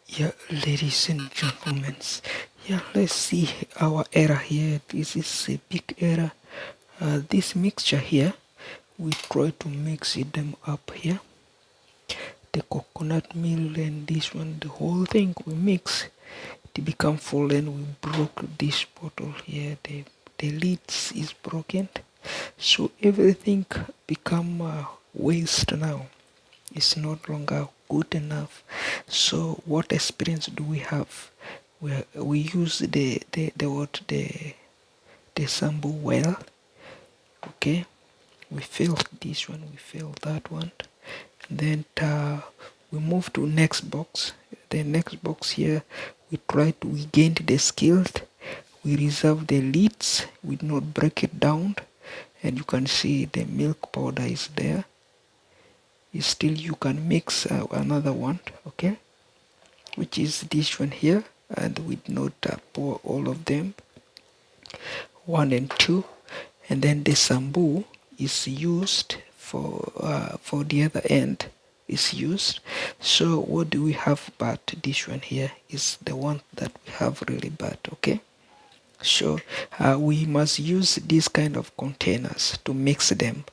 Yeah, ladies and gentlemen, yeah, let's see our error here. This is a big error. This mixture here, we try to mix them up here. The coconut meal and this one, the whole thing we mix to become full, and we broke this bottle here. The lid is broken, so everything become waste now. It's not longer good enough. So what experience do we have? We use the sample well. Okay, we failed this one, we failed that one. Then we move to next box. The next box here, we gained the skills. We reserve the lids, we do not break it down, and you can see the milk powder is there. Still you can mix another one, okay, which is this one here, and we do not pour all of them, 1 and 2, and then the sambu is used for the other end is used. So what do we have? But this one here is the one that we have really bad. Okay, so we must use these kind of containers to mix them.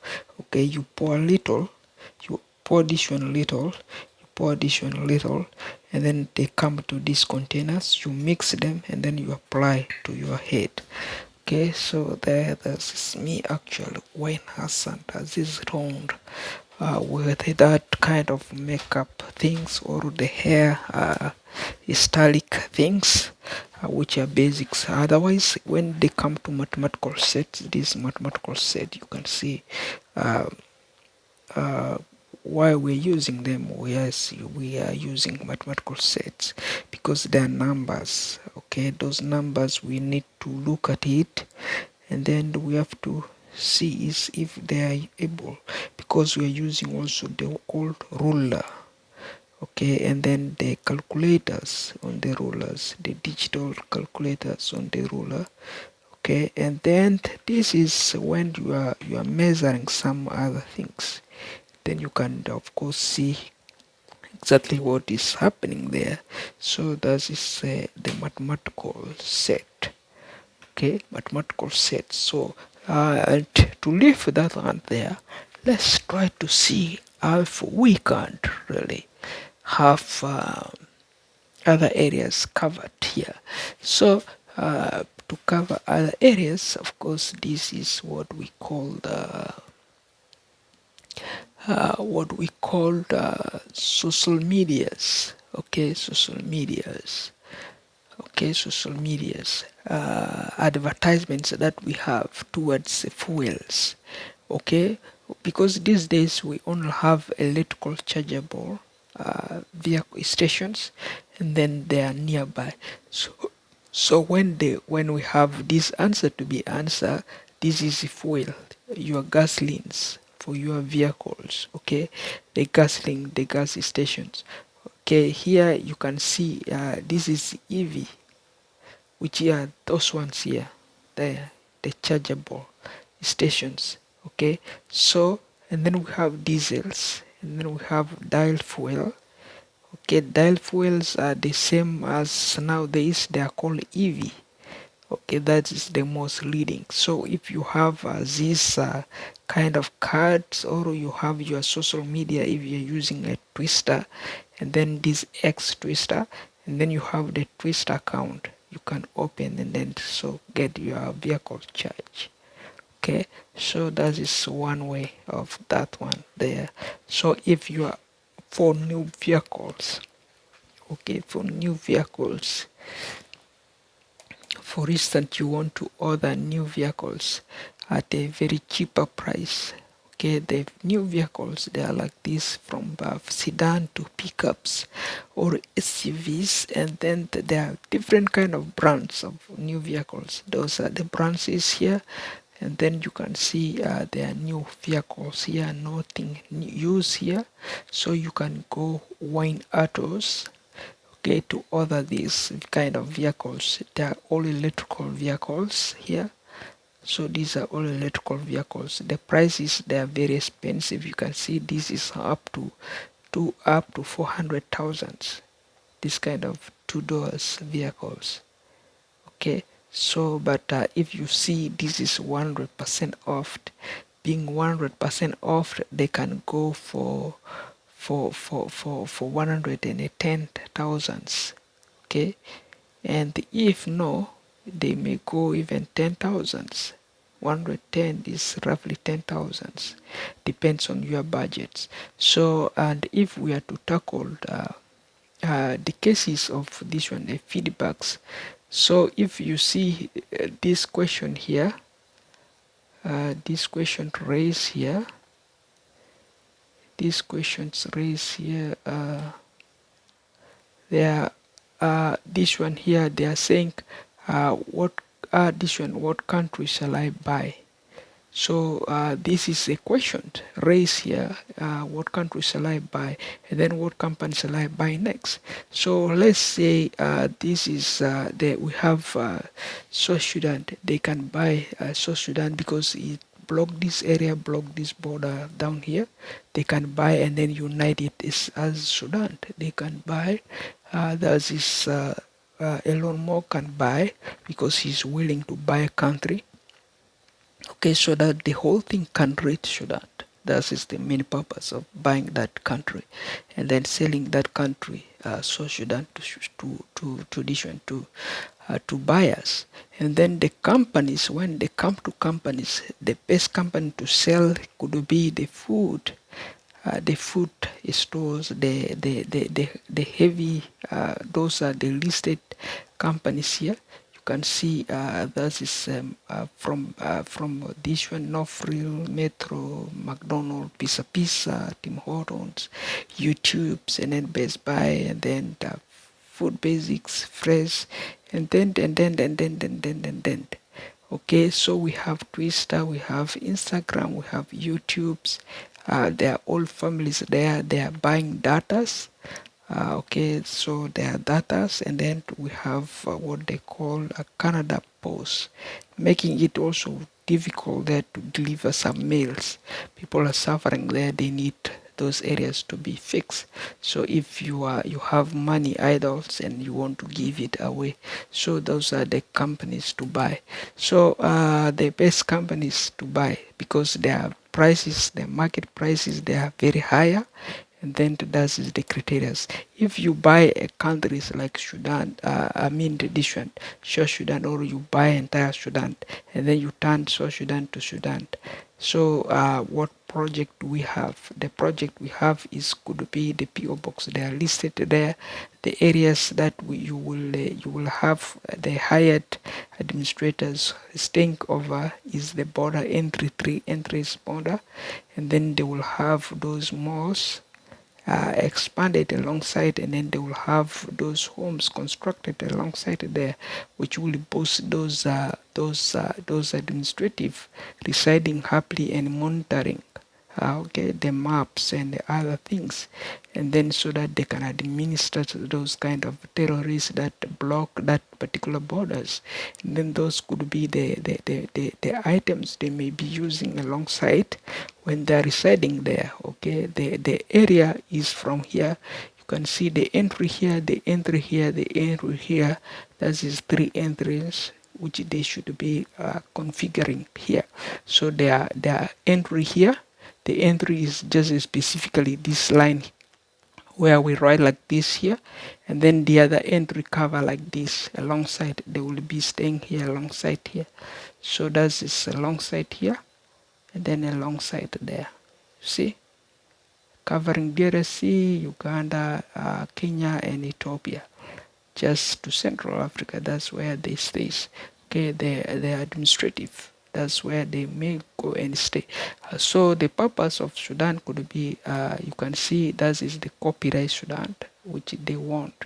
Okay, you pour a little, you pour this one a little, you pour this one a little, and then they come to these containers, you mix them, and then you apply to your head. Okay, so this is me actually when Hassan does this round with that kind of makeup things or the hair stylic things, which are basics. Otherwise, when they come to mathematical sets, this mathematical set, you can see uh, uh, why we're using them. Yes, we are using mathematical sets because they are numbers. Okay, those numbers we need to look at it, and then we have to see is if they are able, because we are using also the old ruler. Okay, and then the calculators on the rulers, the digital calculators on the ruler. Okay, and then this is when you are measuring some other things, then you can of course see exactly what is happening there. So that is the mathematical set. Okay, mathematical set. So and to leave that one there, let's try to see if we can really have other areas covered here. So to cover other areas, of course, this is what we call social medias. Okay, social medias. Okay, social medias. Advertisements that we have towards fuels. Okay, because these days we only have electrical chargeable vehicle stations, and then they are nearby. So when we have this answer to be answered, this is fuel, your gasolines for your vehicles. Okay, the gasoline, the gas stations. Okay, here you can see this is EV, which are those ones here, the chargeable stations. Okay, so and then we have diesels, and then we have dial fuel. Okay, dial fuels are the same as nowadays, they are called EV. Okay, that is the most leading. So if you have these kind of cards, or you have your social media, if you're using a twister and then this X twister, and then you have the twister account, you can open and then so get your vehicle charge. Okay, so that is one way of that one there. So if you are for new vehicles, okay, for new vehicles, for instance, you want to order new vehicles at a very cheaper price. Okay, the new vehicles, they are like this, from sedan to pickups or SUVs, and then there are different kind of brands of new vehicles. Those are the brands is here, and then you can see there are new vehicles here, nothing used here. So you can go wine autos, okay, to order these kind of vehicles. They are all electrical vehicles here. So these are all electrical vehicles. The prices, they are very expensive. You can see this is up to 400,000. this kind of two doors vehicles. Okay, so but if you see this is 100% off, being 100% off, they can go for 110,000. Okay, and if no, they may go even 10,000. 110 is roughly 10,000, depends on your budgets. So, and if we are to tackle the cases of this one, the feedbacks. So if you see this question here, this question raised here, these questions raised here, they are this one here, they are saying what this one, what country shall I buy? So this is a question raised here. What country shall I buy? And then what company shall I buy next? So let's say this is we have South Sudan. They can buy South Sudan because it block this area, block this border down here. They can buy and then unite it as Sudan. They can buy. There's this Elon Musk can buy because he's willing to buy a country. Okay, so that the whole thing can reach Sudan. That is the main purpose of buying that country, and then selling that country, South Sudan, to buyers. And then the companies, when they come to companies, the best company to sell could be the food stores, the heavy, those are the listed companies here. You can see that is from this one, Northfield, Metro, McDonald, Pizza Pizza, Tim Hortons, YouTubes, and then Best Buy, and then Food Basics, Fresh, and then. Okay, so we have Twitter, we have Instagram, we have YouTubes. They are all families there. They are buying datas. Okay, so they are datas, and then we have what they call a Canada Post, making it also difficult there to deliver some mails. People are suffering there. They need those areas to be fixed. So if you have money idles and you want to give it away, so those are the companies to buy. So the best companies to buy, because their prices, the market prices, they are very higher, and then that is the criteria. If you buy a countries like Sudan, I mean this one, South Sudan, or you buy entire Sudan, and then you turn South Sudan to Sudan. So what project we have? The project we have is could be the PO box. They are listed there. The areas that you will have the hired administrators staying over is the border entry, 3 entries border, and then they will have those malls expanded alongside, and then they will have those homes constructed alongside there, which will boost those administrative residing happily and monitoring okay, the maps and the other things, and then so that they can administer to those kind of terrorists that block that particular borders. And then those could be the items they may be using alongside when they're residing there. Okay, the area is from here. You can see the entry here, the entry here, the entry here. That is 3 entries which they should be configuring here. So their entry here, the entry is just specifically this line where we write like this here, and then the other entry cover like this alongside. They will be staying here alongside here. So that is alongside here, and then alongside there. See, covering DRC, Uganda, Kenya, and Ethiopia, just to Central Africa. That's where they stay. Okay, they administrative. That's where they may go and stay. So the purpose of Sudan could be, you can see that is the copyright Sudan, which they want.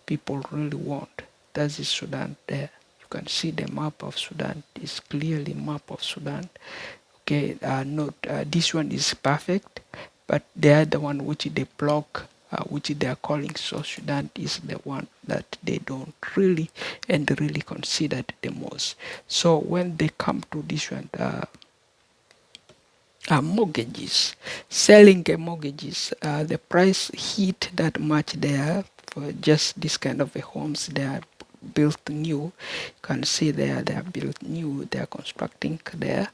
People really want. That is Sudan there. You can see the map of Sudan. It's clearly map of Sudan. Okay, note this one is perfect, but the other one which they block, which they are calling South Sudan, is the one that they don't really and really consider the most. So when they come to this one, mortgages, selling mortgages, the price hit that much there for just this kind of a homes. They are built new. You can see there they are built new. They are constructing there,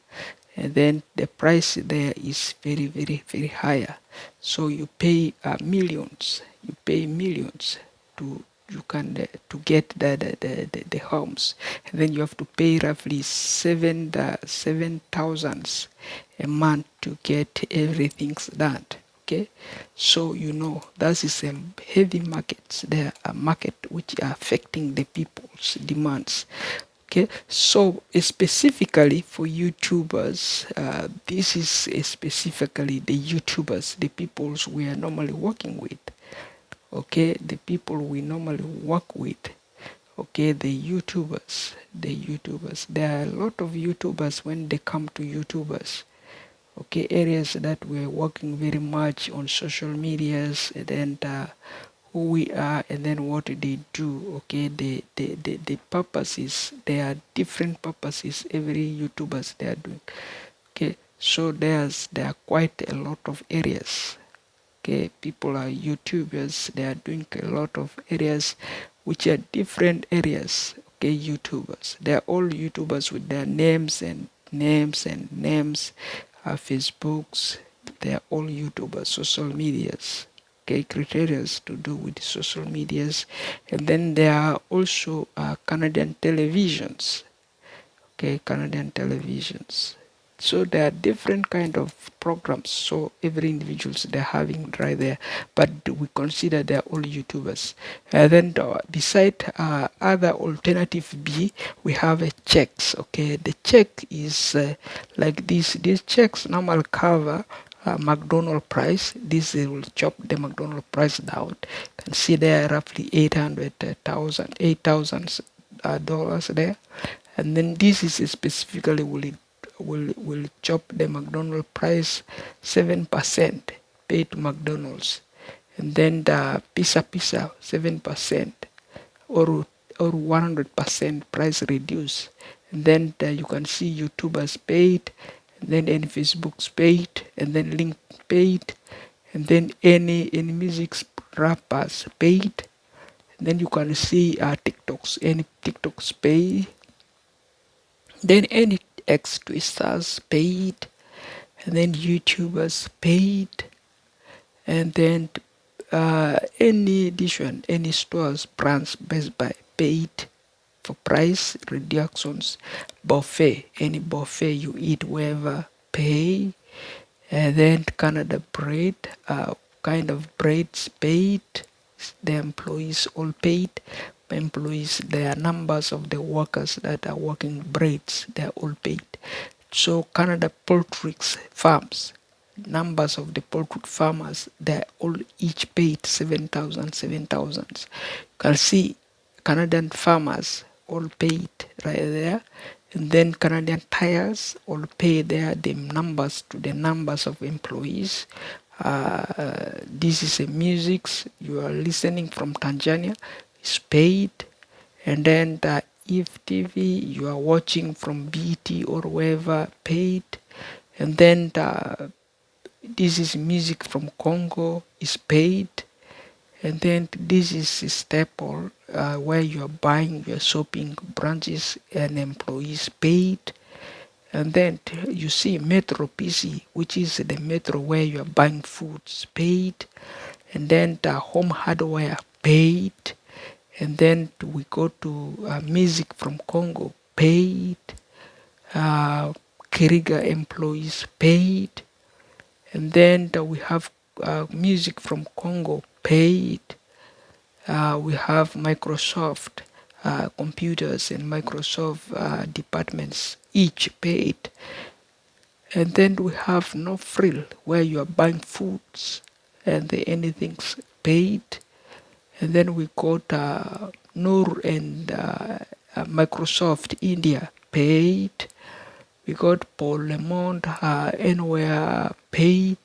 and then the price there is very very very higher. So you pay millions. You pay millions to you can to get the homes, and then you have to pay roughly 7,000 a month to get everything's done. Okay, so you know that is a heavy markets there, a market which are affecting the people's demands. Okay, so specifically for YouTubers, this is specifically the YouTubers, the peoples we are normally working with. Okay, the people we normally work with. Okay, the YouTubers. There are a lot of YouTubers when they come to YouTubers. Okay, areas that we're working very much on social medias, and then who we are, and then what they do. Okay, the purposes, there are different purposes every YouTubers they are doing. Okay, so there are quite a lot of areas. Okay, people are YouTubers, they are doing a lot of areas which are different areas. Okay, YouTubers, they are all YouTubers with their names and names, Facebooks. They are all YouTubers, social medias. Okay, criteria to do with social medias. And then there are also Canadian televisions. Okay, Canadian televisions. So there are different kind of programs. So every individuals they're having right there, but we consider they're all YouTubers. And then beside other alternative B, we have a checks. Okay, the check is like this. These checks normal cover McDonald price. This will chop the McDonald price down. You can see there roughly 8,000 dollars there, and then this is specifically will chop the McDonald price 7% pay to McDonald's, and then the pizza 7% or 100% price reduce, and then you can see YouTubers paid, and then any Facebook's paid, and then link paid, and then any music rappers paid, and then you can see any TikToks pay, then any X twisters paid, and then YouTubers paid, and then any edition, any stores, brands, Best Buy paid for price reductions. Buffet, any buffet you eat wherever pay, and then Canada bread, kind of breads paid, the employees all paid. Employees, there are numbers of the workers that are working breeds, they are all paid. So Canada poultry farms, numbers of the poultry farmers, they are all each paid 7,000. You can see Canadian farmers all paid right there. And then Canadian tires all pay there the numbers to the numbers of employees. This is a music you are listening from Tanzania is paid, and then if TV you are watching from BT or wherever paid, and then this is music from Congo is paid, and then this is a staple where you are buying your shopping branches and employees paid. And then you see Metro PC, which is the metro where you are buying foods paid, and then the home hardware paid, and then we go to music from Congo paid, Kiriga employees paid, and then we have music from Congo paid. We have Microsoft computers and Microsoft departments each paid. And then we have no frill where you are buying foods and anything's paid. And then we got Noor and Microsoft India paid. We got Paul Lemond anywhere paid.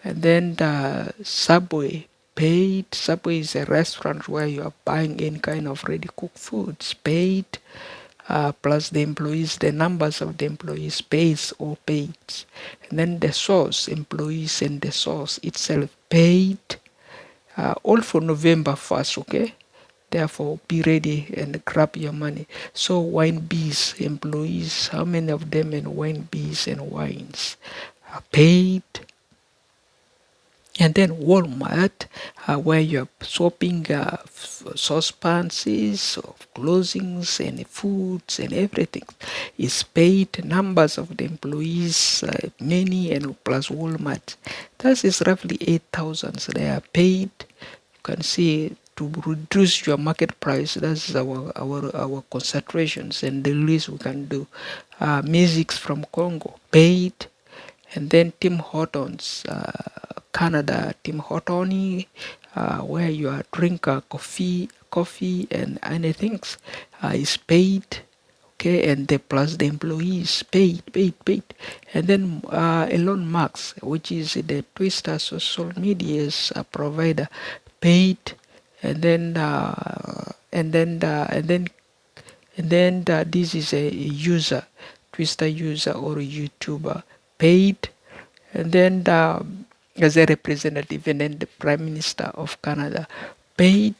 And then the Subway paid. Subway is a restaurant where you are buying any kind of ready cooked foods paid. Plus the employees, the numbers of the employees pays or paid. And then the source, employees and the source itself paid. all for November 1st, okay? Therefore, be ready and grab your money. So, wine bees, employees, how many of them in wine bees and wines are paid? And then Walmart, where you're swapping saucepans, of clothings and foods and everything, is paid. Numbers of the employees, many, and plus Walmart. That is roughly 8,000. So they are paid. You can see to reduce your market price. That's our concentrations and the least we can do. Musics from Congo paid, and then Tim Hortons, Canada, Tim Hortons, where you are drink coffee and anything, is paid. Okay, and the plus the employees paid, and then Elon Musk, which is the Twitter social media's provider, paid, and then this is a user, Twitter user or YouTuber, paid, and then as a representative, and then the Prime Minister of Canada, paid,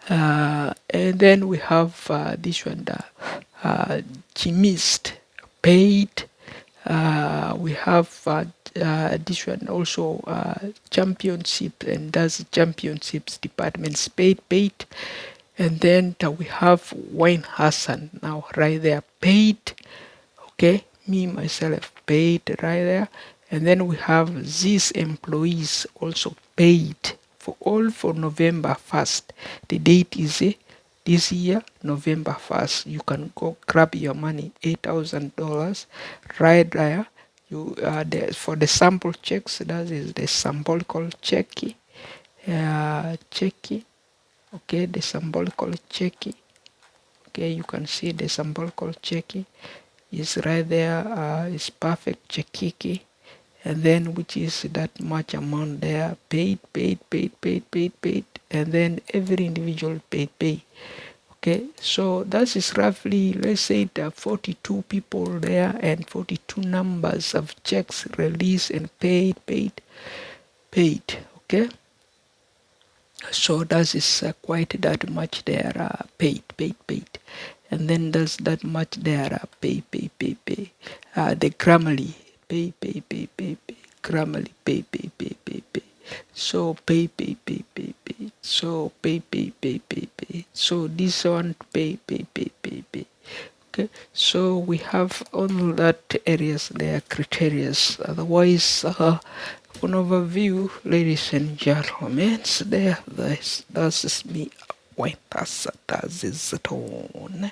and then we have this one, the chemist, paid. We have this one also, championship, and that's championships departments paid. And then we have Wayne Hassan now right there, paid. Okay, me myself paid right there. And then we have these employees also paid for all for November 1st. The date is this year, November 1st. You can go grab your money, $8,000 right there. You for the sample checks, that is the symbolical checky. Checky. Okay, the symbolical checky. Okay, you can see the symbolical checky is right there. It's perfect chekiki, and then which is that much amount there, paid, and then every individual paid. Okay, so that is roughly, let's say, there are 42 people there and 42 numbers of checks released and paid. Okay, so that is quite that much there, paid, and then there's that much there, pay. The Grammarly, pay. Grammarly, pay. So pay. So pay. So this one pay. Okay, so we have all that areas there, criterias. Otherwise, an overview, ladies and gentlemen, that's me. Wait, that's the tone.